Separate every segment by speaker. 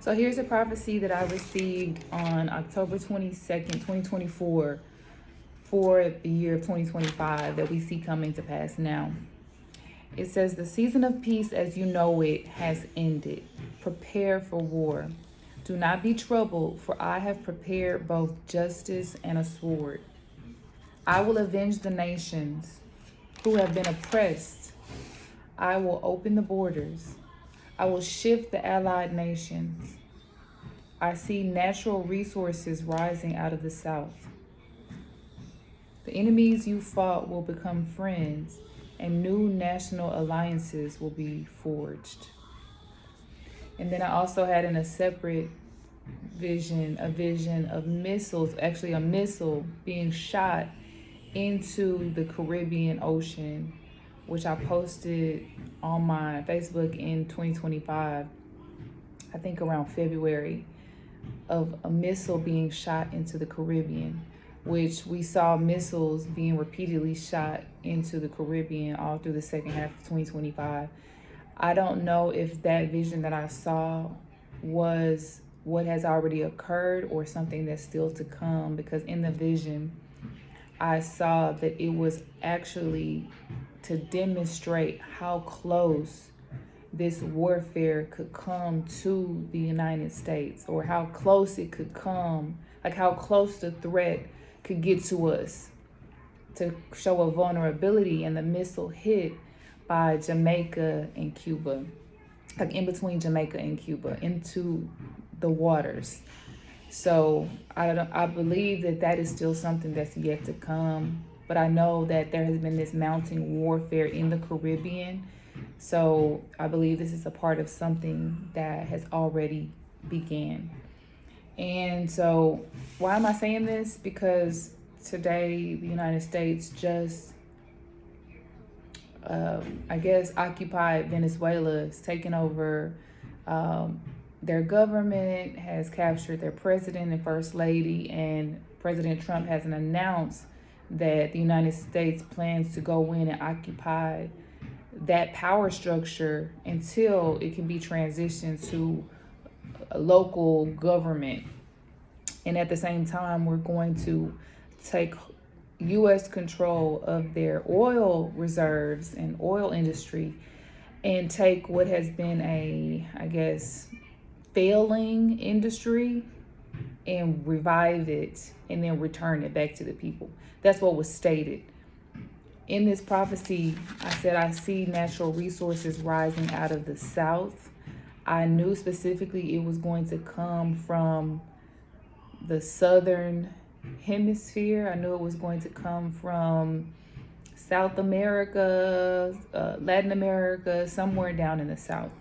Speaker 1: So here's a prophecy that I received on October 22nd, 2024, for the year of 2025 that we see coming to pass now. It says, "The season of peace as you know it has ended. Prepare for war. Do not be troubled, for I have prepared both justice and a sword. I will avenge the nations who have been oppressed. I will open the borders. I will shift the allied nations. I see natural resources rising out of the south. The enemies you fought will become friends, and new national alliances will be forged." And then I also had in a separate vision, a vision of missiles, actually a missile being shot into the Caribbean Ocean, which I posted on my Facebook in 2025, I think around February, of a missile being shot into the Caribbean, which we saw missiles being repeatedly shot into the Caribbean all through the second half of 2025. I don't know if that vision that I saw was what has already occurred or something that's still to come, because in the vision, I saw that it was actually to demonstrate how close this warfare could come to the United States, or how close it could come, like how close the threat could get to us, to show a vulnerability. And the missile hit by Jamaica and Cuba, like in between Jamaica and Cuba, into the waters. So I believe that is still something that's yet to come. But I know that there has been this mounting warfare in the Caribbean. So I believe this is a part of something that has already began. And so why am I saying this? Because today the United States just, I guess, occupied Venezuela. It's taken over their government, has captured their president and first lady, and President Trump hasn't announced that the United States plans to go in and occupy that power structure until it can be transitioned to a local government. And at the same time, we're going to take U.S. control of their oil reserves and oil industry, and take what has been a, I guess, failing industry and revive it and then return it back to the people. That's what was stated. In this prophecy, I said, I see natural resources rising out of the south. I knew specifically it was going to come from the southern hemisphere. I knew it was going to come from South America, Latin America, somewhere down in the south.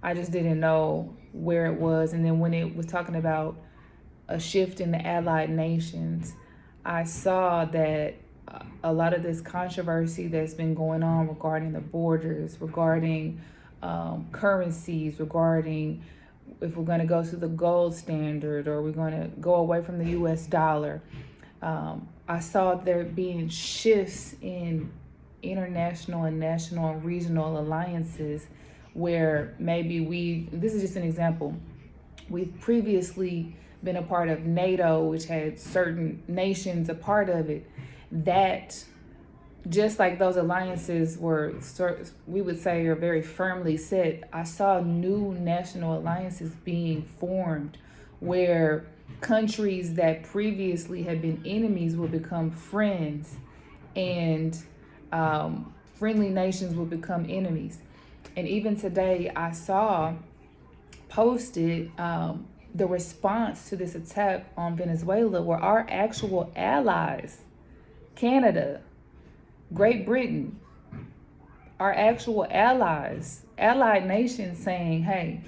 Speaker 1: I just didn't know where it was. And then when it was talking about a shift in the allied nations, I saw that a lot of this controversy that's been going on regarding the borders, regarding currencies, regarding if we're going to go to the gold standard or we're going to go away from the US dollar. I saw there being shifts in international and national and regional alliances where maybe this is just an example, we've previously been a part of NATO, which had certain nations a part of it, that just like those alliances were, we would say, are very firmly set. I saw new national alliances being formed where countries that previously had been enemies will become friends, and friendly nations will become enemies. And even today, I saw posted the response to this attack on Venezuela, where our actual allies, Canada, Great Britain, our actual allies, allied nations, saying, hey,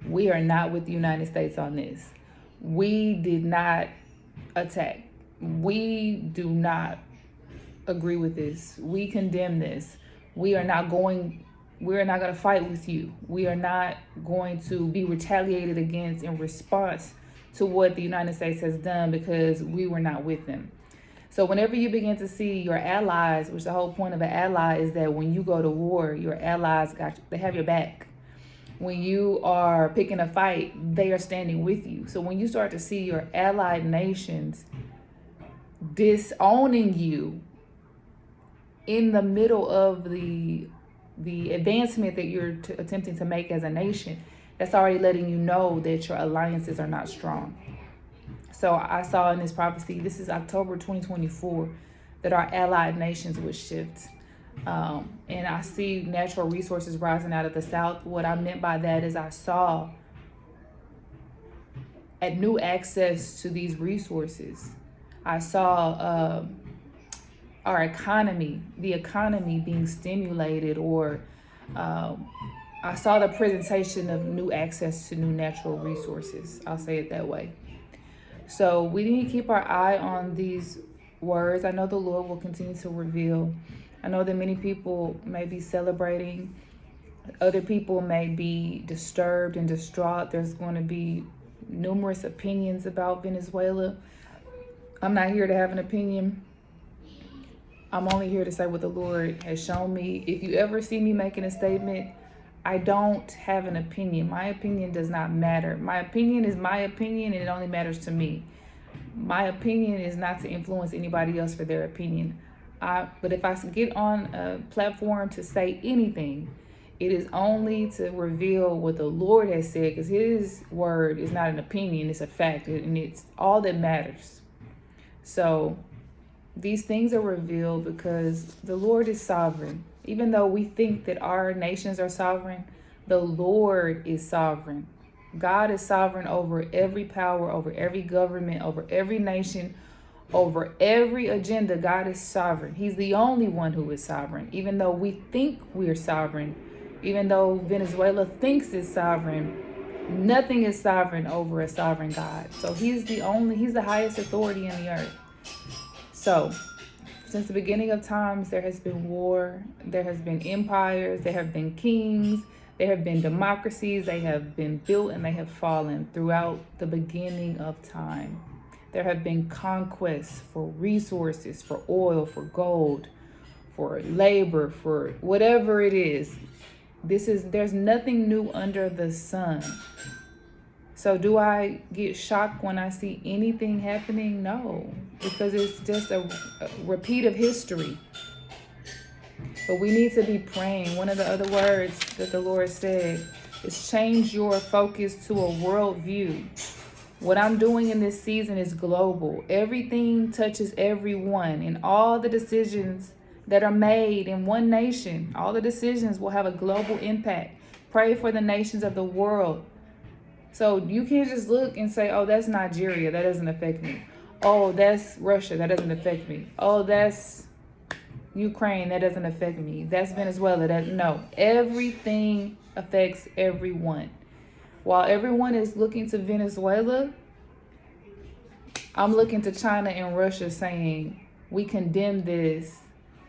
Speaker 1: we are not with the United States on this. We did not attack. We do not agree with this. We condemn this. We are not going to fight with you. We are not going to be retaliated against in response to what the United States has done, because we were not with them. So whenever you begin to see your allies, which the whole point of an ally is that when you go to war, your allies they have your back. When you are picking a fight, they are standing with you. So when you start to see your allied nations disowning you in the middle of the advancement that you're attempting to make as a nation, that's already letting you know that your alliances are not strong. So I saw in this prophecy, this is October 2024, that our allied nations would shift. And I see natural resources rising out of the South. What I meant by that is I saw a new access to these resources. I saw our economy, the economy being stimulated, or I saw the presentation of new access to new natural resources. I'll say it that way. So we need to keep our eye on these words. I know the Lord will continue to reveal. I know that many people may be celebrating. Other people may be disturbed and distraught. There's going to be numerous opinions about Venezuela. I'm not here to have an opinion. I'm only here to say what the Lord has shown me. If you ever see me making a statement, I don't have an opinion. My opinion does not matter. My opinion is my opinion, and it only matters to me. My opinion is not to influence anybody else for their opinion. But if I get on a platform to say anything, it is only to reveal what the Lord has said, because his word is not an opinion, it's a fact, and it's all that matters. So these things are revealed because the Lord is sovereign. Even though we think that our nations are sovereign, the Lord is sovereign. God is sovereign over every power, over every government, over every nation, over every agenda. God is sovereign. He's the only one who is sovereign. Even though we think we're sovereign, even though Venezuela thinks it's sovereign, nothing is sovereign over a sovereign God. So he's the highest authority in the earth. So since the beginning of times, there has been war, there has been empires, there have been kings, there have been democracies, they have been built and they have fallen throughout the beginning of time. There have been conquests for resources, for oil, for gold, for labor, for whatever it is. There's nothing new under the sun. So do I get shocked when I see anything happening? No, because it's just a repeat of history. But we need to be praying. One of the other words that the Lord said is change your focus to a worldview. What I'm doing in this season is global. Everything touches everyone, and all the decisions that are made in one nation, all the decisions will have a global impact. Pray for the nations of the world. So you can't just look and say, oh, that's Nigeria, that doesn't affect me. Oh, that's Russia, that doesn't affect me. Oh, that's Ukraine, that doesn't affect me. That's Venezuela, no. Everything affects everyone. While everyone is looking to Venezuela, I'm looking to China and Russia saying, we condemn this.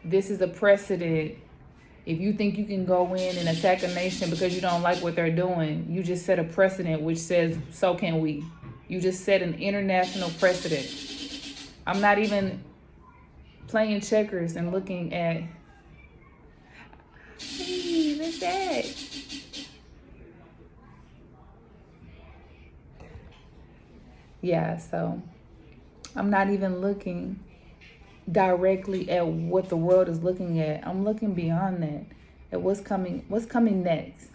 Speaker 1: This is a precedent. If you think you can go in and attack a nation because you don't like what they're doing, you just set a precedent which says, so can we. You just set an international precedent. I'm not even playing checkers and looking at, hey, what's that? Yeah, so I'm not even looking directly at what the world is looking at. I'm looking beyond that, at what's coming next.